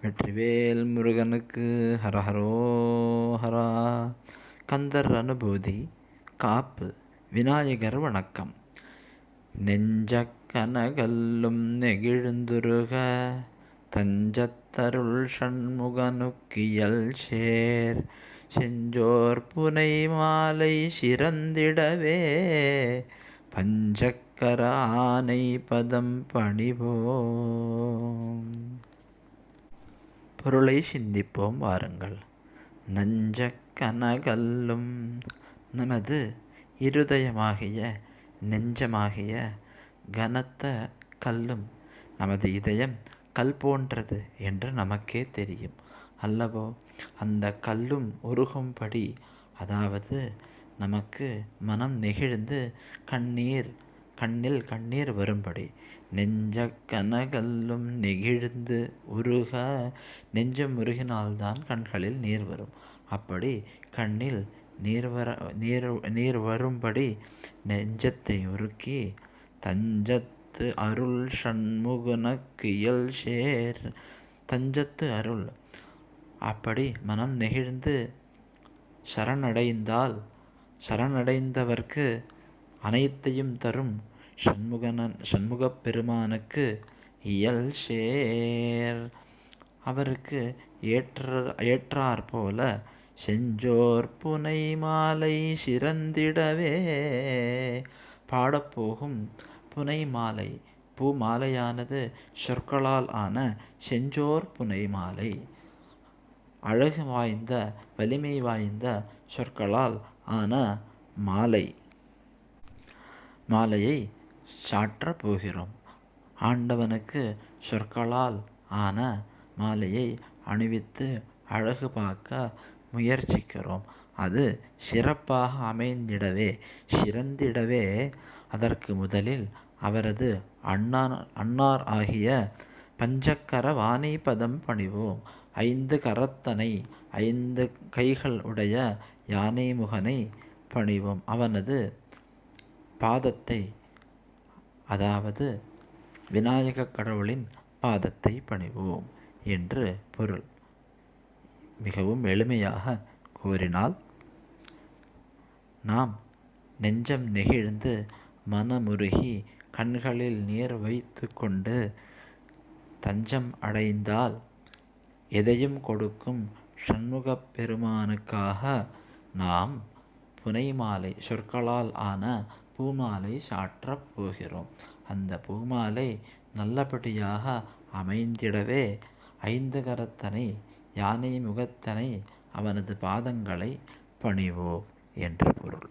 வெற்றிவேல் முருகனுக்கு ஹரஹரோஹரா. கந்தர் அனுபூதி காப்பு விநாயகர் வணக்கம். நெஞ்சக் கனகல்லும் நெகிழ்ந்துருக தஞ்சத்தருள் சண்முகனுக்கியல் சேர் செஞ்சோர் புனை மாலை சிறந்திடவே பஞ்சக்கர ஆனை பதம் பணிவோம். பொருளை சிந்திப்போம் வாருங்கள். நஞ்சக் கனகல்லும் நமது இருதயமாகிய நெஞ்சமாகிய கனத்த கல்லும். நமது இதயம் கல் போன்றது என்று நமக்கே தெரியும் அல்லவோ? அந்த கல்லும் உருகும்படி, அதாவது நமக்கு மனம் நெகிழ்ந்து கண்ணில் கண்ணீர் வரும்படி, நெஞ்ச கனகல்லும் நெகிழ்ந்து உருக. நெஞ்சம் உருகினால்தான் கண்களில் நீர் வரும். அப்படி கண்ணில் நீர் வரும்படி நெஞ்சத்தை உருக்கி தஞ்சத்து அருள் சண்முகனுக்கியல் சேர். தஞ்சத்து அருள், அப்படி மனம் நெகிழ்ந்து சரணடைந்தவர்க்கு அனைத்தையும் தரும் சண்முகப் பெருமானுக்கு இயல் சேர். அவருக்கு ஏற்றாற் போல செஞ்சோர் புனை மாலை சிறந்திடவே. பாடப்போகும் புனை மாலை, பூமாலையானது சொற்களால் ஆன செஞ்சோர் புனை மாலை, அழகு வாய்ந்த வலிமை வாய்ந்த சொற்களால் ஆன மாலையை சாற்றப் போகிறோம். ஆண்டவனுக்கு சொற்களால் ஆன மாலையை அணிவித்து அழகு பார்க்க முயற்சிக்கிறோம். அது சிறப்பாக அமைந்திடவே சிறந்திடவே அதற்கு முதலில் அவரது அன்னார் ஆகிய பஞ்சக்கர வானை பதம் பணிவோம். 5 கரத்தனை 5 கைகள் உடைய யானை முகனை பணிவோம். அவனது பாதத்தை, அதாவது விநாயக கடவுளின் பாதத்தை பணிவோம் என்று பொருள். மிகவும் எளிமையாக கூறினால், நாம் நெஞ்சம் நெகிழ்ந்து மனமுருகி கண்களில் நீர் வைத்து கொண்டு தஞ்சம் அடைந்தால் எதையும் கொடுக்கும் சண்முகப் பெருமானுக்காக நாம் புனைமாலை, சொற்களால் ஆன பூமாலை சாற்றப் போகிறோம். அந்த பூமாலை நல்லபடியாக அமைந்திடவே 5 கரத்தனை யானை முகத்தனை அவனது பாதங்களை பணிவோம் என்று பொருள்.